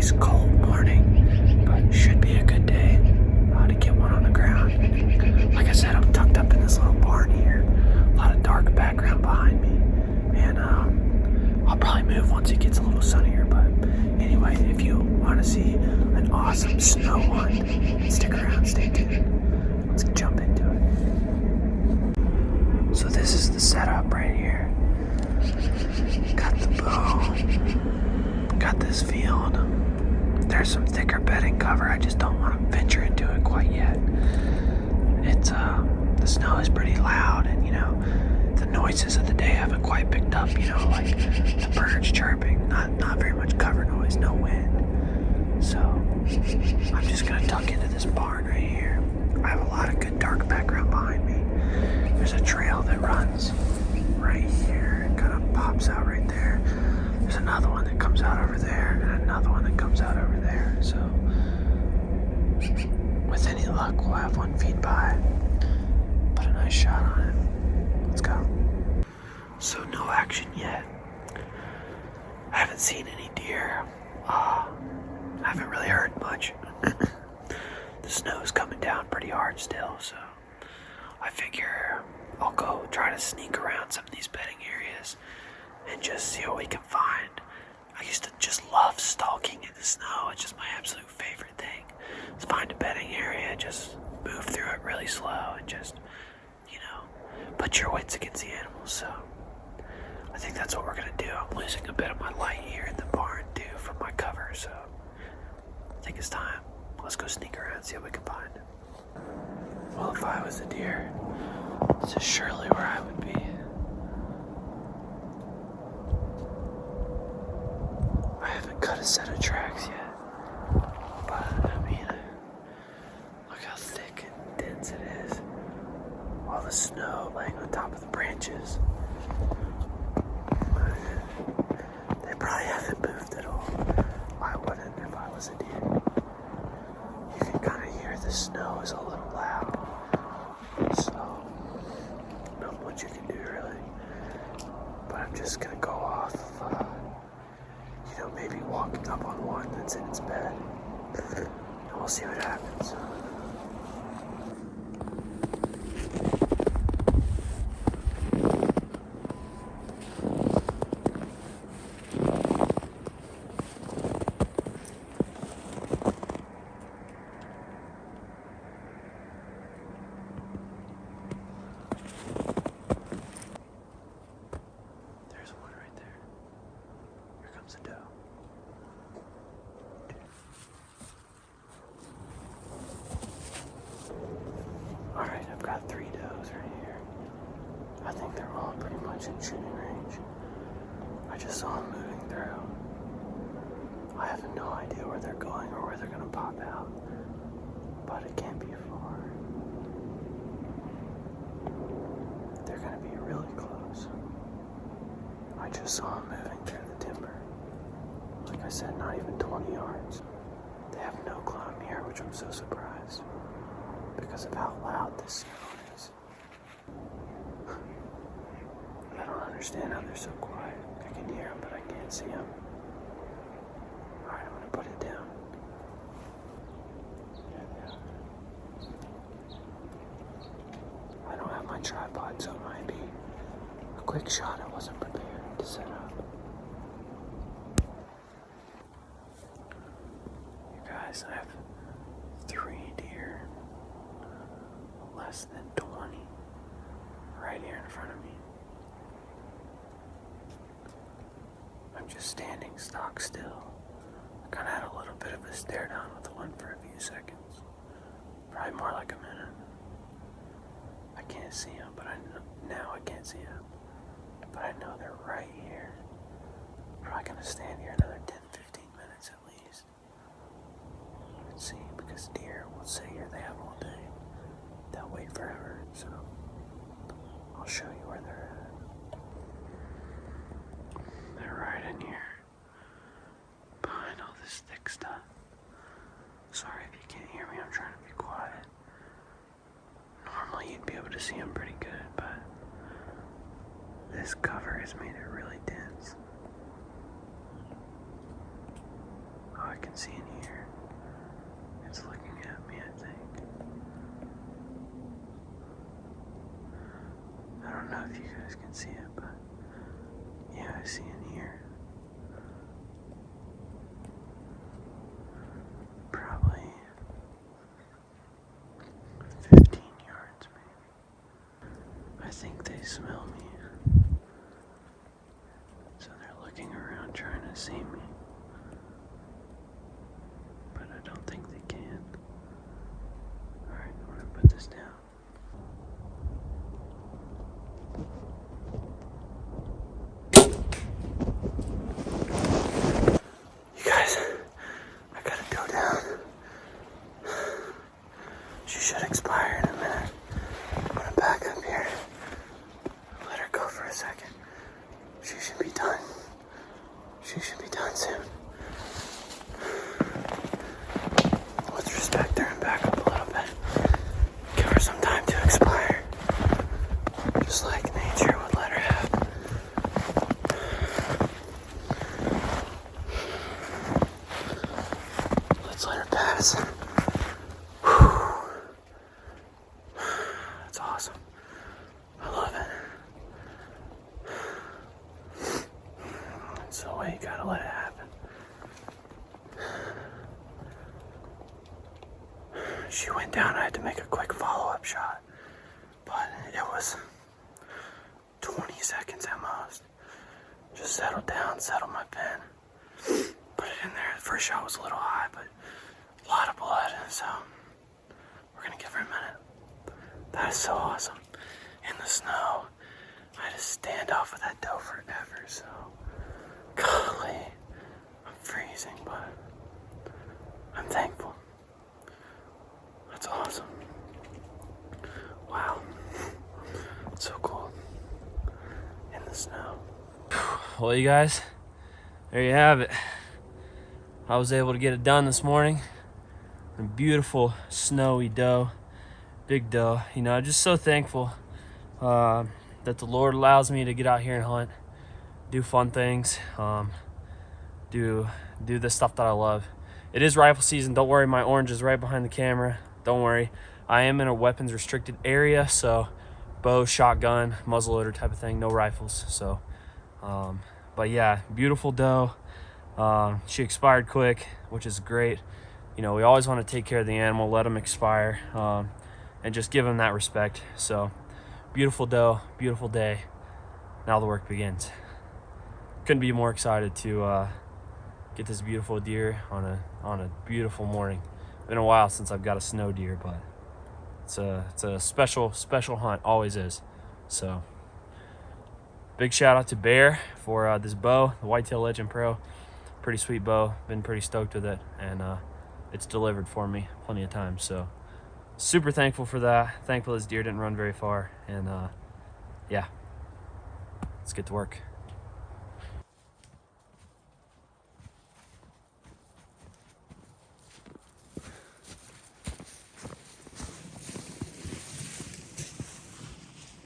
nice cold morning, but should be a good day to get one on the ground. Like I said, I'm tucked up in this little barn here. A lot of dark background behind me, and I'll probably move once it gets a little sunnier. But anyway, if you want to see an awesome snow hunt, stick around, stay tuned. Let's jump into it. So this is the setup right here. Got the bow, got this field. There's some thicker bedding cover. I just don't want to venture into it quite yet. It's the snow is pretty loud, and the noises of the day haven't quite picked up. Like the birds chirping. Not very much cover noise, no wind. So I'm just gonna tuck into this barn right here. I have a lot of good dark background behind me. There's a trail that runs right here. It kind of pops out right there. There's another one that comes out over there, and another one that comes out over there. So with any luck, we'll have one feed by. Put a nice shot on it. Let's go. So no action yet. I haven't seen any deer. I haven't really heard much. The snow's coming down pretty hard still, so I figure I'll go try to sneak around some of these bedding areas and just see what we can find. I used to just love stalking in the snow. It's just my absolute favorite thing. Is find a bedding area, just move through it really slow, and just, put your wits against the animals. So I think that's what we're gonna do. I'm losing a bit of my light here in the barn too from my cover, so I think it's time. Let's go sneak around and see what we can find. Well, if I was a deer, this is surely where I would be. I haven't cut a set of tracks yet, but look how thick and dense it is. All the snow laying on top of the branches. They probably haven't moved at all. I wouldn't if I was a deer. You can kind of hear the snow is a little loud, so not much you can do really. But I'm just gonna go off of, maybe walking up on one that's in its bed, and we'll see what happens. Alright, I've got 3 does right here. I think they're all pretty much in shooting range. I just saw them moving through. I have no idea where they're going or where they're going to pop out, but it can't be far. They're going to be really close. I just saw them moving through the timber. Like I said, not even 20 yards. They have no clue I'm here, which I'm so surprised because of how loud this snow is. I don't understand how they're so quiet. I can hear them, but I can't see them. Alright, I'm gonna put it down. There they are. I don't have my tripod, so it might be a quick shot. I wasn't prepared to set up. You guys, I have 3 deer, less than 20, right here in front of me. I'm just standing stock still. I kind of had a little bit of a stare down with one for a few seconds. Probably more like a minute. I can't see them, but now I can't see them. But I know they're right here. Probably gonna stand here another 10-15 minutes at least. Let's see, because deer will sit here, they have all day. They'll wait forever, so I'll show you where they're at. They're right in here, behind all this thick stuff. Sorry if you can't hear me, I'm trying to be quiet. Normally you'd be able to see them pretty good, but this cover has made it really dense. Oh, I can see in here. It's looking at me, I think. I don't know if you guys can see it, but yeah, I see in here. Probably 15 yards, maybe. I think they smell me. So they're looking around trying to see me. But I don't think they can. Alright, I'm gonna put this down. You guys, I gotta go down. She should expire in a minute. I'm gonna back up here. Let her go for a second. She should be done. She should be done soon. Let's respect her and back up a little bit. Give her some time to expire. Just like nature would let her have. Let's let her pass. Whew. That's awesome. I love it. It's the way you gotta let it happen. She went down. I had to make a quick follow-up shot, but it was 20 seconds at most. Just settled down, settled my pin, put it in there. The first shot was a little high, but a lot of blood, so we're gonna give her a minute. That is so awesome. In the snow, I had to stand off with that doe forever, so golly, I'm freezing, but I'm thankful. That's awesome. Wow. It's so cool. In the snow. Well, you guys, there you have it. I was able to get it done this morning. A beautiful snowy doe. Big doe. You know, I'm just so thankful that the Lord allows me to get out here and hunt. Do fun things. Do the stuff that I love. It is rifle season. Don't worry, my orange is right behind the camera. Don't worry. I am in a weapons restricted area, so bow, shotgun, muzzleloader type of thing, no rifles. So, but yeah, beautiful doe. She expired quick, which is great. You know, we always want to take care of the animal, let them expire, and just give them that respect. So, beautiful doe, beautiful day. Now the work begins. Couldn't be more excited to get this beautiful deer on a beautiful morning. Been a while since I've got a snow deer, but it's a special hunt, always is. So big shout out to Bear for this bow, the Whitetail Legend Pro. Pretty sweet bow. Been pretty stoked with it, and it's delivered for me plenty of times. So super thankful for that. Thankful this deer didn't run very far, and yeah, let's get to work.